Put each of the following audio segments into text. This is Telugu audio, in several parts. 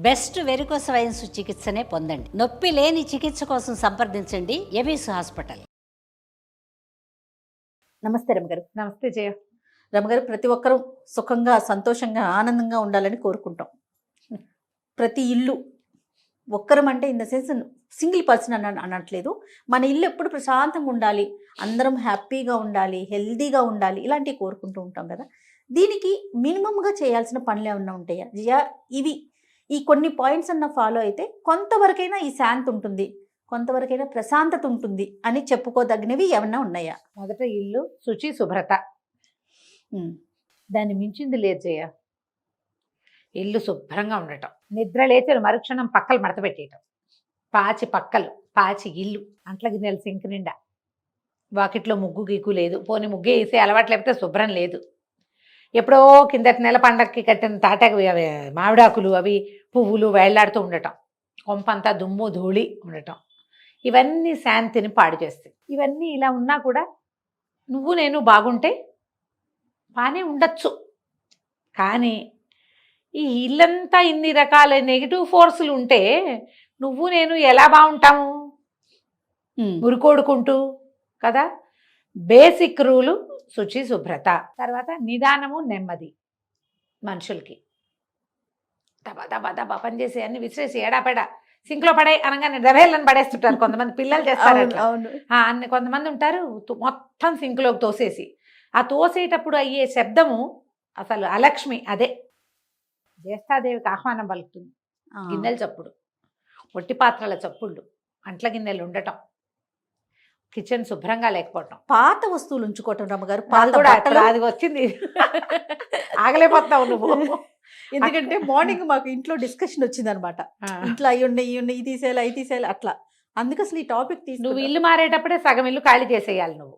బెస్ట్ వెరికోస్ వెయిన్స్ చికిత్సనే పొందండి. నొప్పి లేని చికిత్స కోసం సంప్రదించండి ఎవిస్ హాస్పిటల్. నమస్తే రమగారు. నమస్తే జయ. రమగారు, ప్రతి ఒక్కరూ సుఖంగా, సంతోషంగా, ఆనందంగా ఉండాలని కోరుకుంటాం. ప్రతి ఇల్లు ఒక్కరం అంటే in the sense single person అనట్లేదు. మన ఇల్లు ఎప్పుడు ప్రశాంతంగా ఉండాలి, అందరం హ్యాపీగా ఉండాలి, హెల్దీగా ఉండాలి, ఇలాంటివి కోరుకుంటూ ఉంటాం కదా. దీనికి మినిమంగా చేయాల్సిన పనులు ఏమన్నా ఉంటాయా జియా? ఈ కొన్ని పాయింట్స్ అన్న ఫాలో అయితే కొంతవరకైనా ఈ శాంతి ఉంటుంది, కొంతవరకైనా ప్రశాంతత ఉంటుంది అని చెప్పుకోదగినవి ఏమన్నా ఉన్నాయా? మొదట ఇల్లు శుచి, శుభ్రత. దాన్ని మించింది లేదు జయ. ఇల్లు శుభ్రంగా ఉండటం, నిద్ర లేచిన మరుక్షణం పక్కలు మడత పెట్టేయటం, పాచి పక్కలు, పాచి ఇల్లు, అంట్ల గిన్నెలు సింక్ నిండా, వాకిట్లో ముగ్గు గీకు లేదు, పోని ముగ్గే వేసే అలవాటు లేకపోతే శుభ్రం లేదు. ఎప్పుడో కిందటి నెల పండగకి కట్టిన తాటాకు మామిడాకులు అవి పువ్వులు వేళ్లాడుతూ ఉండటం, కొంపంతా దుమ్ము ధూళి ఉండటం, ఇవన్నీ శాంతిని పాడు చేస్తాయి. ఇవన్నీ ఇలా ఉన్నా కూడా నువ్వు నేను బాగుంటే బాగానే ఉండొచ్చు. కానీ ఈ ఇల్లంతా ఇన్ని రకాల నెగిటివ్ ఫోర్సులు ఉంటే నువ్వు నేను ఎలా బాగుంటాము? మురికోడుకుంటూ కదా. బేసిక్ రూలు శుచి, శుభ్రత. తర్వాత నిదానము, నెమ్మది. మనుషులకి దబా దబా దబా పనిచేసి అన్ని విసిరేసి ఏడాపెడా సింక్లో పడే అనగానే దవేళ్ళని పడేస్తుంటారు కొంతమంది పిల్లలు చేస్తారు. అన్ని కొంతమంది ఉంటారు మొత్తం సింక్లోకి తోసేసి, ఆ తోసేటప్పుడు అయ్యే శబ్దము అసలు అలక్ష్మి. అదే జ్యేష్ఠాదేవికి ఆహ్వానం పలుకుతుంది. గిన్నెల చప్పుడు, ఒట్టి పాత్రల చప్పుళ్ళు, అంట్ల గిన్నెలు ఉండటం, కిచెన్ శుభ్రంగా లేకపోవటం, పాత వస్తువులు ఉంచుకోవటం. రమ్మగారు, అది వచ్చింది ఆగలేకపోతున్నావు నువ్వు. ఎందుకంటే మార్నింగ్ మాకు ఇంట్లో డిస్కషన్ వచ్చింది అనమాట. ఇంట్లో అవి ఉన్నాయి, ఇది తీసేయాలి, అవి తీసేయాలి, అట్లా. అందుకు అసలు ఈ టాపిక్ నువ్వు ఇల్లు మారేటప్పుడే సగం ఇల్లు ఖాళీ చేసేయాలి నువ్వు.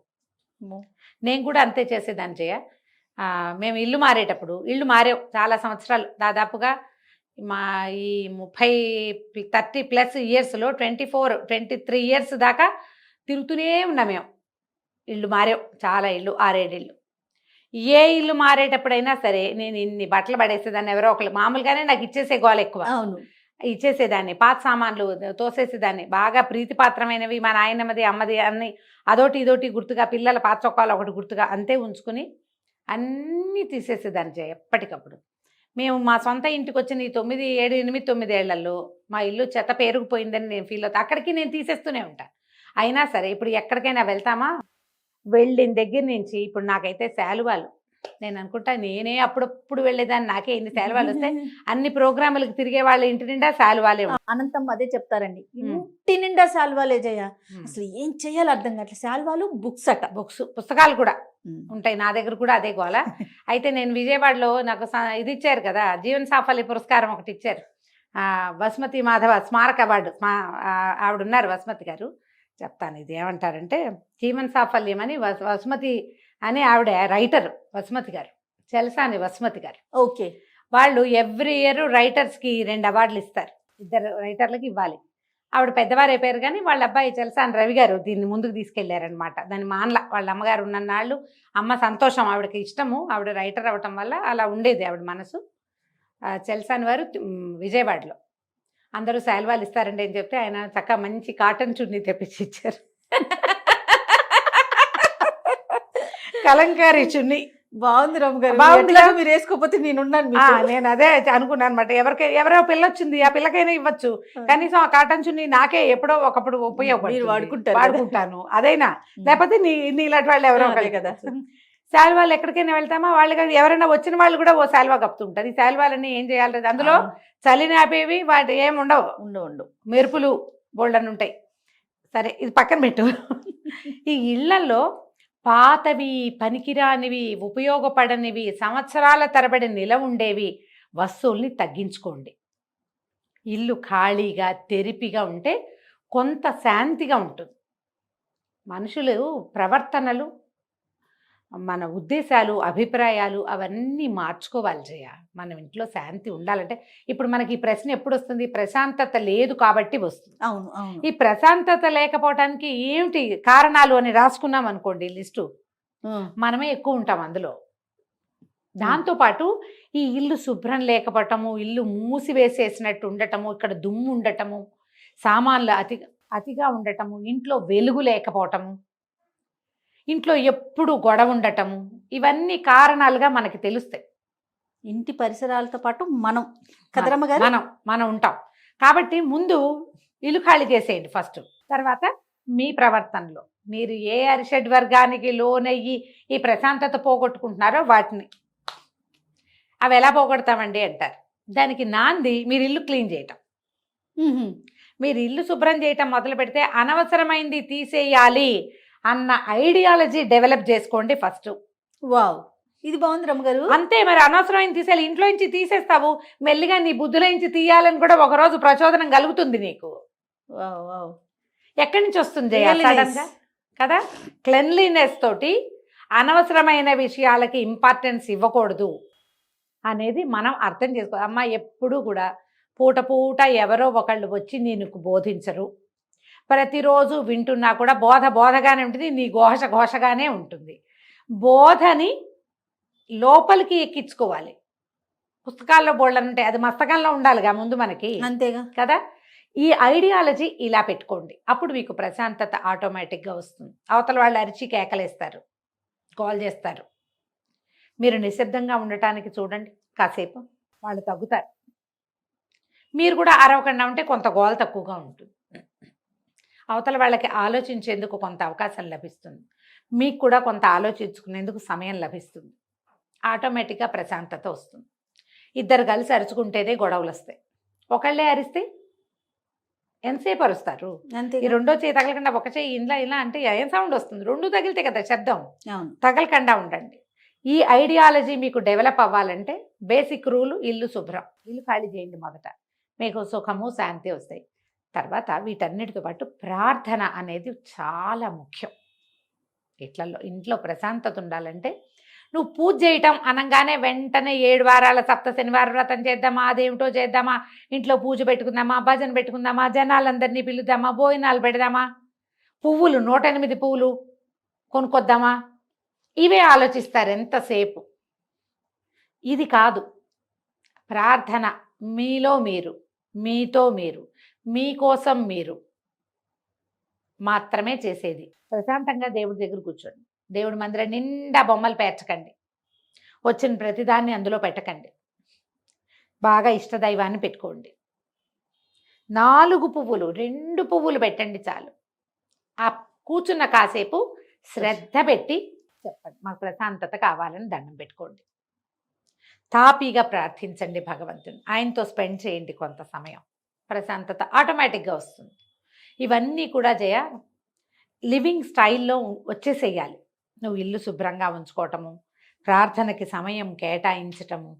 నేను కూడా అంతే చేసేదాన్ని చేయ. మేము ఇల్లు మారేటప్పుడు, ఇల్లు మారేవు చాలా సంవత్సరాలు, దాదాపుగా మా ఈ 30+ ఇయర్స్లో 23 ఇయర్స్ దాకా తిరుగుతూనే ఉన్నాం మేము. ఇల్లు మారేవు చాలా, ఇల్లు 6-7 ఇల్లు. ఏ ఇల్లు మారేటప్పుడైనా సరే నేను ఇన్ని బట్టలు పడేసేదాన్ని, ఎవరో ఒకరు మామూలుగానే నాకు ఇచ్చేసే గోల ఎక్కువ. అవును, ఇచ్చేసేదాన్ని, పాత సామాన్లు తోసేసేదాన్ని. బాగా ప్రీతిపాత్రమైనవి మా నాయనమ్మది అమ్మది అన్ని అదోటి ఇదోటి గుర్తుగా, పిల్లల పాత చొక్కాలు ఒకటి గుర్తుగా అంతే ఉంచుకుని అన్నీ తీసేసేదాన్ని ఎప్పటికప్పుడు. మేము మా సొంత ఇంటికి వచ్చిన ఈ 9, 7, 8, 9 ఏళ్లలో మా ఇల్లు చెత్త పేరుకుపోయిందని నేను ఫీల్ అవుతా. అక్కడికి నేను తీసేస్తూనే ఉంటాను. అయినా సరే ఇప్పుడు ఎక్కడికైనా వెళ్తామా, వెళ్ళిన దగ్గర నుంచి ఇప్పుడు నాకైతే శాలువాలు, నేను అనుకుంటా నేనే అప్పుడప్పుడు వెళ్ళేదాన్ని, నాకే ఇన్ని శాలువాలు వస్తాయి. అన్ని ప్రోగ్రాములకు తిరిగే వాళ్ళ ఇంటి నిండా శాలువాలే. అనంతం అదే చెప్తారండి, ఇంటి నిండా శాలువాలే జయ. అసలు ఏం చేయాలో అర్థం కావట్లేదు. శాలువాలు, బుక్స్ అట, పుస్తకాలు కూడా ఉంటాయి నా దగ్గర కూడా, అదే గోల. అయితే నేను విజయవాడలో నాకు ఇది ఇచ్చారు కదా, జీవన సాఫల్య పురస్కారం ఒకటి ఇచ్చారు. వసుమతి మాధవ స్మారక అవార్డు. ఆవిడ ఉన్నారు వసుమతి గారు, చెప్తాను ఇది ఏమంటారంటే, జీవన సాఫల్యం అని వసుమతి అని ఆవిడ రైటర్, వసుమతి గారు, చెలసాని వసుమతి గారు. ఓకే. వాళ్ళు ఎవ్రీ ఇయర్ రైటర్స్కి 2 అవార్డులు ఇస్తారు, 2 రైటర్లకి ఇవ్వాలి. ఆవిడ పెద్దవారు అయిపోయారు కానీ వాళ్ళ అబ్బాయి చెలసాని రవి గారు దీన్ని ముందుకు తీసుకెళ్లారనమాట. దాని మానల వాళ్ళ అమ్మగారు ఉన్నన్నాళ్ళు అమ్మ సంతోషం, ఆవిడకి ఇష్టము, ఆవిడ రైటర్ అవ్వటం వల్ల అలా ఉండేది ఆవిడ మనసు. చెలసాని వారు విజయవాడలో అందరూ శాలువాలు ఇస్తారండి అని చెప్తే ఆయన చక్కగా మంచి కాటన్ చున్నీ తెప్పించి ఇచ్చారు. కలంకారీ చున్నీ బాగుంది రమ్మగారు. మీరు వేసుకోకపోతే నేనున్నాను. నేను అదే అనుకున్నాను అనమాట, ఎవరో పిల్ల వచ్చింది, ఆ పిల్లకైనా ఇవ్వచ్చు, కనీసం ఆ కాటన్ చున్నీ నాకే ఎప్పుడో ఒకప్పుడు వాడుకుంటాను, అదైనా లేకపోతే నీలాంటి వాళ్ళు ఎవరో ఒకరు కదా. శాలువాలు ఎక్కడికైనా వెళ్తామా, వాళ్ళు ఎవరైనా వచ్చిన వాళ్ళు కూడా ఓ శాలువా కప్పుతుంటారు. ఈ శాలువాలన్నీ ఏం చేయాలి, అందులో చలిని ఆపేవి వాటి ఏమి ఉండవు, మెరుపులు బోల్డన్ ఉంటాయి. సరే ఇది పక్కన పెట్టు. ఈ ఇళ్లలో పాతవి, పనికిరానివి, ఉపయోగపడనివి, సంవత్సరాల తరబడి నిలవ ఉండేవి వస్తువుల్ని తగ్గించుకోండి. ఇల్లు ఖాళీగా తెరిపిగా ఉంటే కొంత శాంతిగా ఉంటుంది. మనుషులు ప్రవర్తనలు, మన ఉద్దేశాలు, అభిప్రాయాలు అవన్నీ మార్చుకోవాలి జయ. మనం ఇంట్లో శాంతి ఉండాలంటే, ఇప్పుడు మనకి ఈ ప్రశ్న ఎప్పుడు వస్తుంది, ప్రశాంతత లేదు కాబట్టి వస్తుంది. అవును అవును. ఈ ప్రశాంతత లేకపోవడానికి ఏమిటి కారణాలు అని రాసుకున్నాం అనుకోండి లిస్టు, మనమే ఎక్కువ ఉంటాం అందులో. దాంతోపాటు ఈ ఇల్లు శుభ్రం లేకపోవటము, ఇల్లు మూసివేసేసినట్టు ఉండటము, ఇక్కడ దుమ్ము ఉండటము, సామాన్లు అతిగా ఉండటము, ఇంట్లో వెలుగు లేకపోవటము, ఇంట్లో ఎప్పుడు గొడవ ఉండటము, ఇవన్నీ కారణాలుగా మనకి తెలుస్తాయి. ఇంటి పరిసరాలతో పాటు మనం కదరమ్మ గారు మనం ఉంటాం. కాబట్టి ముందు ఇల్లు ఖాళీ చేసేయండి ఫస్ట్. తర్వాత మీ ప్రవర్తనలో మీరు ఏ అరిషడ్ వర్గానికి లోనయ్యి ఈ ప్రశాంతత పోగొట్టుకుంటున్నారో వాటిని, అవి ఎలా పోగొడతామండి అంటారు. దానికి నాంది మీరు ఇల్లు క్లీన్ చేయటం. మీరు ఇల్లు శుభ్రం చేయటం మొదలు పెడితే అనవసరమైంది తీసేయాలి అన్న ఐడియాలజీ డెవలప్ చేసుకోండి ఫస్ట్. వావ్, ఇది బాగుంది రమ్మగారు. అంతే, మరి అనవసరమైంది తీసేయాలి. ఇంట్లో నుంచి తీసేస్తావు, మెల్లిగా నీ బుద్ధుల నుంచి తీయాలని కూడా ఒకరోజు ప్రచోదనం కలుగుతుంది నీకు. వావ్ వావ్, ఎక్కడి నుంచి వస్తుంది సడన్గా కదా? క్లెన్లీనెస్ తోటి అనవసరమైన విషయాలకి ఇంపార్టెన్స్ ఇవ్వకూడదు అనేది మనం అర్థం చేసుకోవాలి. అమ్మ, ఎప్పుడూ కూడా పూట పూట ఎవరో ఒకళ్ళు వచ్చి నీకు బోధించరు. ప్రతిరోజు వింటున్నా కూడా బోధగానే ఉంటుంది, నీ ఘోషగానే ఉంటుంది. బోధని లోపలికి ఎక్కించుకోవాలి. పుస్తకాల్లో బోళ్ళని ఉంటాయి, అది మస్తకంలో ఉండాలిగా ముందు మనకి, అంతేగా కదా? ఈ ఐడియాలజీ ఇలా పెట్టుకోండి, అప్పుడు మీకు ప్రశాంతత ఆటోమేటిక్గా వస్తుంది. అవతల వాళ్ళు అరిచి కేకలేస్తారు, కాల్ చేస్తారు. మీరు నిశ్శబ్దంగా ఉండటానికి చూడండి కాసేపు, వాళ్ళు తగ్గుతారు. మీరు కూడా అరవకుండా ఉంటే కొంత గోల తక్కువగా ఉంటుంది. అవతల వాళ్ళకి ఆలోచించేందుకు కొంత అవకాశం లభిస్తుంది, మీకు కూడా కొంత ఆలోచించుకునేందుకు సమయం లభిస్తుంది. ఆటోమేటిక్గా ప్రశాంతత వస్తుంది. ఇద్దరు కలిసి అరుచుకుంటేనే గొడవలు వస్తాయి. ఒకళ్ళే అరిస్తే ఎంతసేపు అరుస్తారు? అంతే. ఈ రెండో చేయి తగలకుండా ఒక చేయి ఇలా అంటే ఏం సౌండ్ వస్తుంది? రెండు తగిలితే కదా శబ్దం. అవును, తగలకుండా ఉండండి. ఈ ఐడియాలజీ మీకు డెవలప్ అవ్వాలంటే బేసిక్ రూల్ ఇల్లు శుభ్రం, ఇల్లు ఖాళీ చేయండి మొదట, మీకు సుఖము శాంతి వస్తాయి. తర్వాత వీటన్నిటితో పాటు ప్రార్థన అనేది చాలా ముఖ్యం. ఇంట్లో ప్రశాంతత ఉండాలంటే నువ్వు పూజ చేయటం అనగానే వెంటనే 7 వారాల సప్త శనివారం వ్రతం చేద్దామా, అదేమిటో చేద్దామా, ఇంట్లో పూజ పెట్టుకుందామా, భజన పెట్టుకుందామా, జనాలందరినీ పిలుద్దామా, భోజనాలు పెడదామా, పువ్వులు 108 పువ్వులు కొనుక్కొద్దామా, ఇవే ఆలోచిస్తారు ఎంతసేపు. ఇది కాదు ప్రార్థన. మీలో మీరు, మీతో మీరు, మీకోసం మీరు మాత్రమే చేసేది. ప్రశాంతంగా దేవుడి దగ్గర కూర్చోండి. దేవుడి మందిరం నిండా బొమ్మలు పేర్చకండి, వచ్చిన ప్రతిదాన్ని అందులో పెట్టకండి. బాగా ఇష్టదైవాన్ని పెట్టుకోండి. 4 పువ్వులు, 2 పువ్వులు పెట్టండి చాలు. ఆ కూర్చున్న కాసేపు శ్రద్ధ పెట్టి చెప్పండి, మాకు ప్రశాంతత కావాలని దండం పెట్టుకోండి. తాపీగా ప్రార్థించండి భగవంతుని, ఆయనతో స్పెండ్ చేయండి కొంత సమయం. ప్రశాంతత ఆటోమేటిక్గా వస్తుంది. ఇవన్నీ కూడా లివింగ్ స్టైల్లో వచ్చేసేయాలి. నువ్వు ఇల్లు శుభ్రంగా ఉంచుకోవటము, ప్రార్థనకి సమయం కేటాయించటము,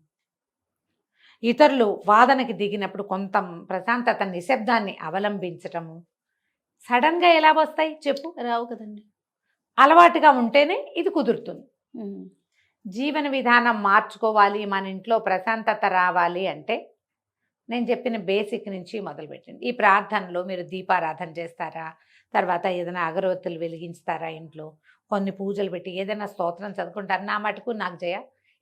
ఇతరులు వాదనకి దిగినప్పుడు కొంత ప్రశాంతత నిశ్శబ్దాన్ని అవలంబించటము. సడన్గా ఎలా వస్తాయి చెప్పు? రావు కదండి. అలవాటుగా ఉంటేనే ఇది కుదురుతుంది. జీవన విధానం మార్చుకోవాలి, మన ఇంట్లో ప్రశాంతత రావాలి అంటే నేను చెప్పిన బేసిక్ నుంచి మొదలుపెట్టండి. ఈ ప్రార్థనలో మీరు దీపారాధన చేస్తారా, తర్వాత ఏదైనా అగరవత్తులు వెలిగించుతారా, ఇంట్లో కొన్ని పూజలు పెట్టి ఏదైనా స్తోత్రం చదువుకుంటారు. నా మటుకు నాకు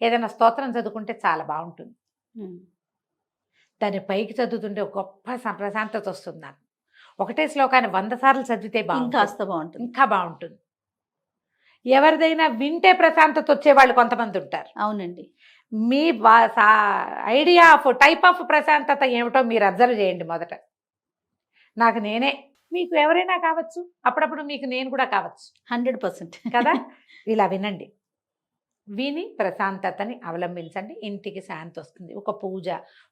ఏదైనా స్తోత్రం చదువుకుంటే చాలా బాగుంటుంది. దాన్ని పైకి చదువుతుంటే ఒక గొప్ప ప్రశాంతత వస్తుంది నాకు. ఒకటే శ్లోకాన్ని 100 సార్లు చదివితే బాగుంటుంది, ఇంకా బాగుంటుంది. ఎవరిదైనా వింటే ప్రశాంతత వచ్చేవాళ్ళు కొంతమంది ఉంటారు. అవునండి. మీ ఐడియా ఆఫ్ టైప్ ఆఫ్ ప్రశాంతత ఏమిటో మీరు అబ్జర్వ్ చేయండి మొదట. నాకు నేనే, మీకు ఎవరైనా కావచ్చు, అప్పుడప్పుడు మీకు నేను కూడా కావచ్చు. 100% కదా? ఇలా వినండి, విని ప్రశాంతతని అవలంబించండి. ఇంటికి శాంతి వస్తుంది. ఒక పూజ,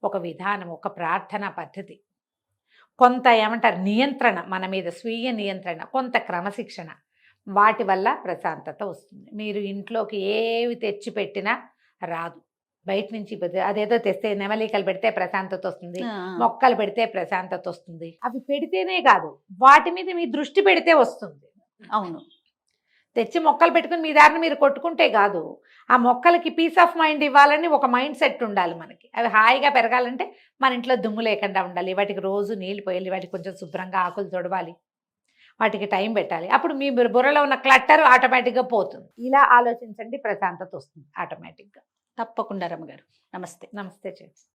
ఒక విధానం, ఒక ప్రార్థనా పద్ధతి, కొంత ఏమంటారు నియంత్రణ, మన మీద స్వీయ నియంత్రణ, కొంత క్రమశిక్షణ, వాటి వల్ల ప్రశాంతత వస్తుంది. మీరు ఇంట్లోకి ఏవి తెచ్చి పెట్టినా రాదు. బయట నుంచి అదేదో తెస్తే నెమలికలు పెడితే ప్రశాంతత వస్తుంది, మొక్కలు పెడితే ప్రశాంతత వస్తుంది. అవి పెడితేనే కాదు, వాటి మీద మీ దృష్టి పెడితే వస్తుంది. అవును. తెచ్చి మొక్కలు పెట్టుకుని మీ దారిని మీరు కొట్టుకుంటే కాదు, ఆ మొక్కలకి పీస్ ఆఫ్ మైండ్ ఇవ్వాలని ఒక మైండ్ సెట్ ఉండాలి మనకి. అవి హాయిగా పెరగాలంటే మన ఇంట్లో దుమ్ము లేకుండా ఉండాలి. వాటికి రోజు నీళ్ళు పోయాలి, వాటికి కొంచెం శుభ్రంగా ఆకులు తొడవాలి, వాటికి టైం పెట్టాలి. అప్పుడు మీ బుర్రలో ఉన్న క్లట్టర్ ఆటోమేటిక్గా పోతుంది. ఇలా ఆలోచించండి, ప్రశాంతత వస్తుంది ఆటోమేటిక్గా. తప్పకుండా రమ్మగారు. నమస్తే. నమస్తే చెల్లి.